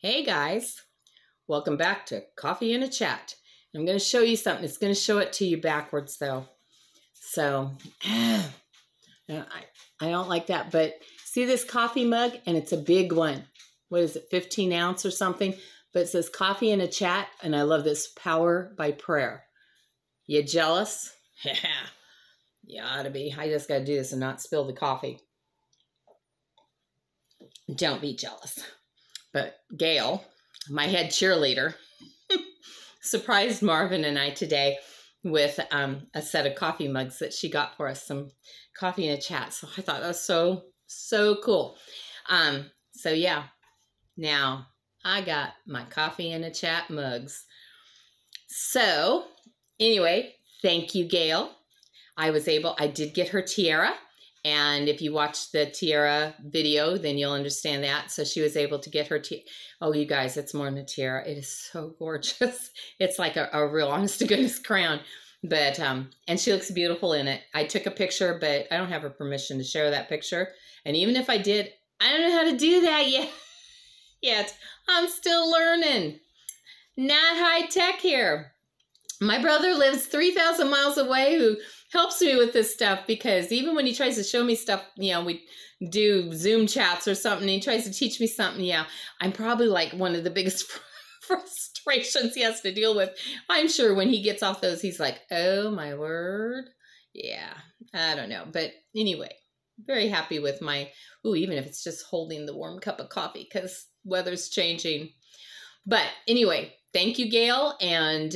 Hey guys, welcome back to Coffee and a Chat. I'm going to show you something. It's going to show it to you backwards though. So, I don't like that, but see this coffee mug? And it's a big one. What is it, 15 ounce or something? But it says Coffee and a Chat, and I love this, Power by Prayer. You jealous? Yeah, you ought to be. I just got to do this and not spill the coffee. Don't be jealous. But Gail, my head cheerleader, surprised Marvin and I today with a set of coffee mugs that she got for us, some Coffee and a Chat. So I thought that was so cool. So yeah, now I got my Coffee and a Chat mugs. So anyway, thank you, Gail. I did get her tiara. And if you watch the tiara video, then you'll understand that. So she was able to get her tiara. Oh, you guys, it's more than a tiara. It is so gorgeous. It's like a real honest to goodness crown. But, and she looks beautiful in it. I took a picture, but I don't have her permission to share that picture. And even if I did, I don't know how to do that yet. I'm still learning. Not high tech here. My brother lives 3,000 miles away who helps me with this stuff, because even when he tries to show me stuff, we do Zoom chats or something, and he tries to teach me something, I'm probably like one of the biggest frustrations he has to deal with. I'm sure when he gets off those, he's like, oh my word. Yeah, I don't know. But anyway, very happy with my, even if it's just holding the warm cup of coffee, because weather's changing. But anyway, thank you, Gail. And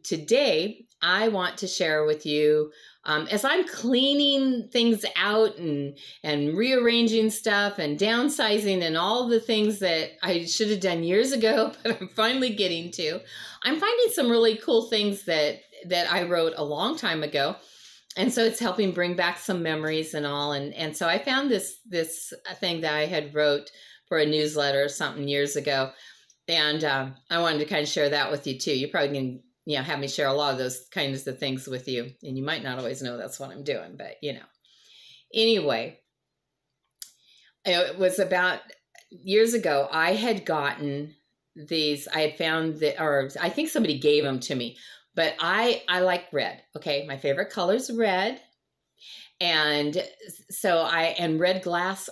today I want to share with you, as I'm cleaning things out and rearranging stuff and downsizing and all the things that I should have done years ago, but I'm finally getting to, I'm finding some really cool things that I wrote a long time ago. And so it's helping bring back some memories and all. And so I found this thing that I had wrote for a newsletter or something years ago. And I wanted to kind of share that with you too. You're probably going to have me share a lot of those kinds of things with you. And you might not always know that's what I'm doing, but Anyway, it was about years ago, I had gotten these, I had found or I think somebody gave them to me, but I like red. Okay. My favorite color is red. And so and red glass,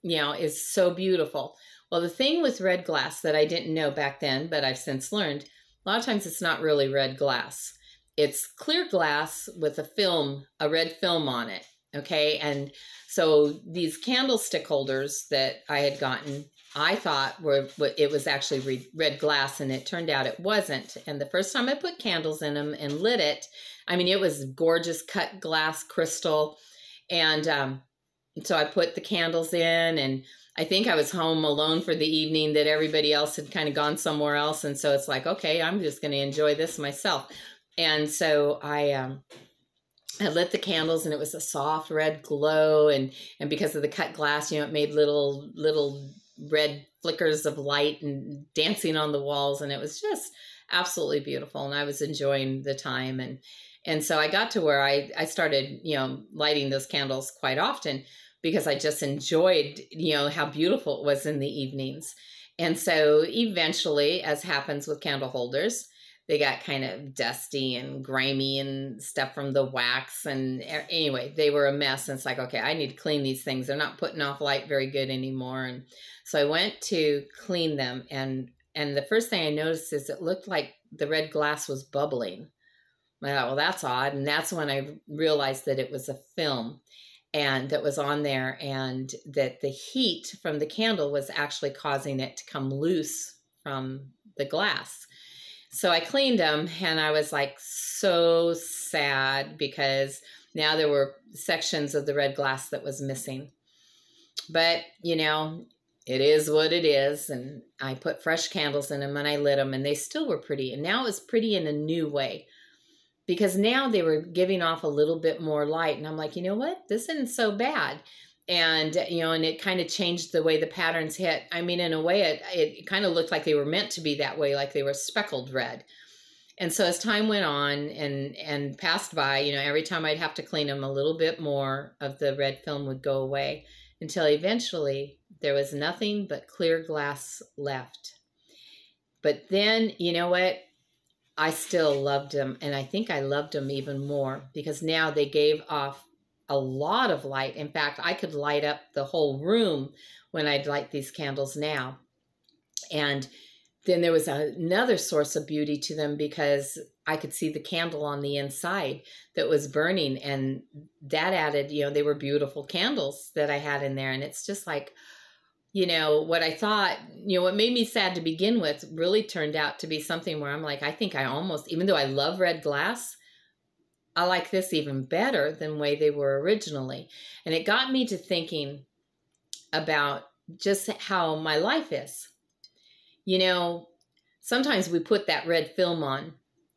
is so beautiful. Well, the thing with red glass that I didn't know back then, but I've since learned, a lot of times it's not really red glass. It's clear glass with a red film on it, okay? And so these candlestick holders that I had gotten, I thought it was actually red glass, and it turned out it wasn't. And the first time I put candles in them and lit it, it was gorgeous cut glass crystal. And so I put the candles in, and I think I was home alone for the evening, that everybody else had kind of gone somewhere else. And so it's like, okay, I'm just going to enjoy this myself. And so I lit the candles, and it was a soft red glow. And because of the cut glass, it made little red flickers of light and dancing on the walls. And it was just absolutely beautiful. And I was enjoying the time. And so I got to where I started, lighting those candles quite often, because I just enjoyed, how beautiful it was in the evenings. And so eventually, as happens with candle holders, they got kind of dusty and grimy and stuff from the wax. And anyway, they were a mess. And it's like, okay, I need to clean these things. They're not putting off light very good anymore. And so I went to clean them. And the first thing I noticed is it looked like the red glass was bubbling. I thought, well, that's odd. And that's when I realized that it was a film, and that was on there, and that the heat from the candle was actually causing it to come loose from the glass. So I cleaned them, and I was like so sad, because now there were sections of the red glass that was missing. But, it is what it is. And I put fresh candles in them, and I lit them, and they still were pretty. And now it was pretty in a new way, because now they were giving off a little bit more light. And I'm like, you know what? This isn't so bad. And, and it kind of changed the way the patterns hit. In a way, it kind of looked like they were meant to be that way, like they were speckled red. And so as time went on and passed by, every time I'd have to clean them, a little bit more of the red film would go away, until eventually There was nothing but clear glass left. But then, you know what? I still loved them, and I think I loved them even more because now they gave off a lot of light. In fact, I could light up the whole room when I'd light these candles now. And then there was another source of beauty to them because I could see the candle on the inside that was burning, and that added, you know, they were beautiful candles that I had in there. And it's just like, you know, what I thought, you know, what made me sad to begin with really turned out to be something where I'm like, I think I almost, even though I love red glass, I like this even better than the way they were originally. And it got me to thinking about just how my life is. You know, sometimes we put that red film on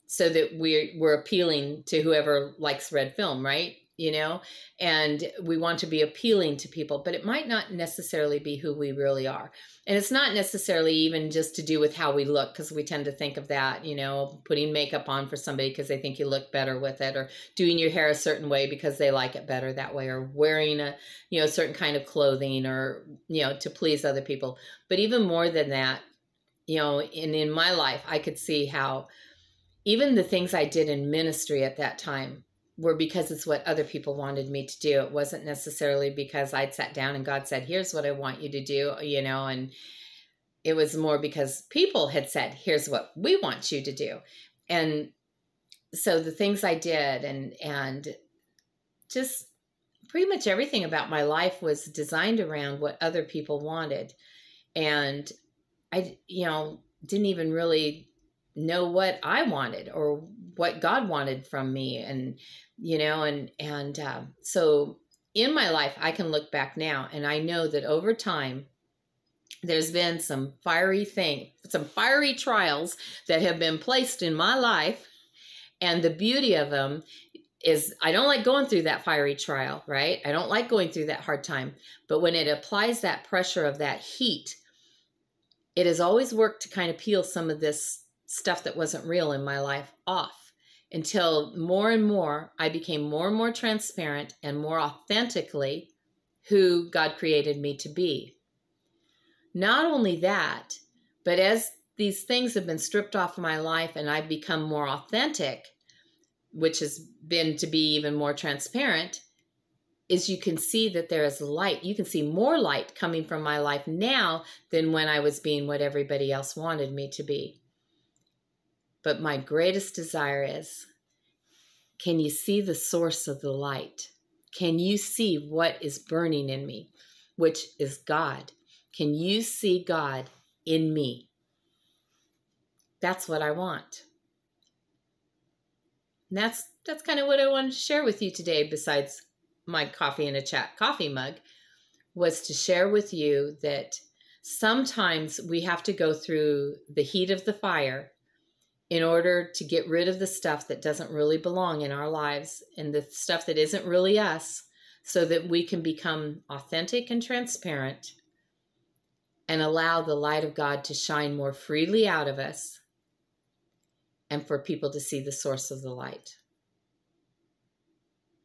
so that we're appealing to whoever likes red film, right? You know, and we want to be appealing to people, but it might not necessarily be who we really are. And it's not necessarily even just to do with how we look, because we tend to think of that, you know, putting makeup on for somebody because they think you look better with it, or doing your hair a certain way because they like it better that way, or wearing a, you know, certain kind of clothing, or, you know, to please other people. But even more than that, you know, in my life, I could see how even the things I did in ministry at that time were because it's what other people wanted me to do. It wasn't necessarily because I'd sat down and God said, here's what I want you to do, you know, and it was more because people had said, here's what we want you to do. And so the things I did and just pretty much everything about my life was designed around what other people wanted. And I, you know, didn't even really know what I wanted or what God wanted from me. And, you know, so in my life, I can look back now and I know that over time, there's been some fiery trials that have been placed in my life. And the beauty of them is I don't like going through that fiery trial, right? I don't like going through that hard time. But when it applies that pressure of that heat, it has always worked to kind of peel some of this stuff that wasn't real in my life off, until more and more I became more and more transparent and more authentically who God created me to be. Not only that, but as these things have been stripped off of my life and I've become more authentic, which has been to be even more transparent, is you can see that there is light. You can see more light coming from my life now than when I was being what everybody else wanted me to be. But my greatest desire is, can you see the source of the light? Can you see what is burning in me, which is God? Can you see God in me? That's what I want. And that's kind of what I wanted to share with you today, besides my coffee in a chat coffee mug, was to share with you that sometimes we have to go through the heat of the fire in order to get rid of the stuff that doesn't really belong in our lives and the stuff that isn't really us, so that we can become authentic and transparent and allow the light of God to shine more freely out of us and for people to see the source of the light.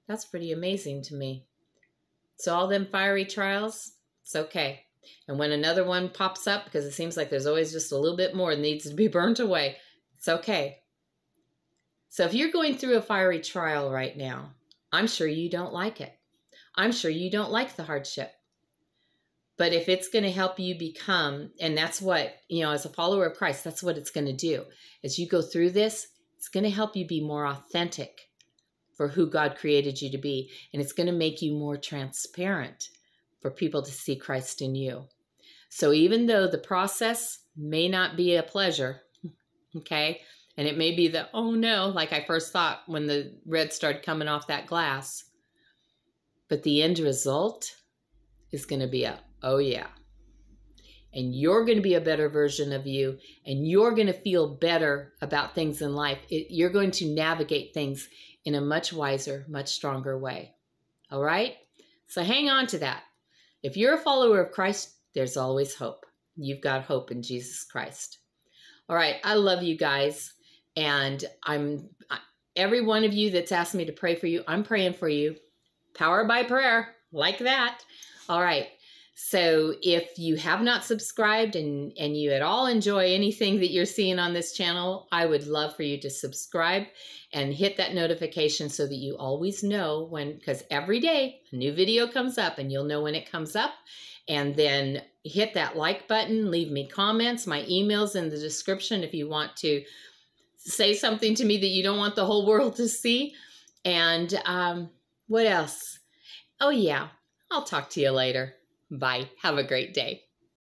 That's pretty amazing to me. So all them fiery trials, it's okay. And when another one pops up, because it seems like there's always just a little bit more that needs to be burnt away, it's okay. So if you're going through a fiery trial right now, I'm sure you don't like it. I'm sure you don't like the hardship. But if it's going to help you become, and that's what, you know, as a follower of Christ, that's what it's going to do. As you go through this, it's going to help you be more authentic for who God created you to be. And it's going to make you more transparent for people to see Christ in you. So even though the process may not be a pleasure, okay, and it may be the, oh no, like I first thought when the red started coming off that glass, but the end result is going to be a, oh yeah. And you're going to be a better version of you, and you're going to feel better about things in life. You're going to navigate things in a much wiser, much stronger way. All right? So hang on to that. If you're a follower of Christ, there's always hope. You've got hope in Jesus Christ. All right. I love you guys. And every one of you that's asked me to pray for you, I'm praying for you. Power by prayer, like that. All right. So if you have not subscribed and you at all enjoy anything that you're seeing on this channel, I would love for you to subscribe and hit that notification so that you always know when, because every day a new video comes up and you'll know when it comes up. And then hit that like button, leave me comments. My email's in the description if you want to say something to me that you don't want the whole world to see. And what else? Oh yeah, I'll talk to you later. Bye. Have a great day.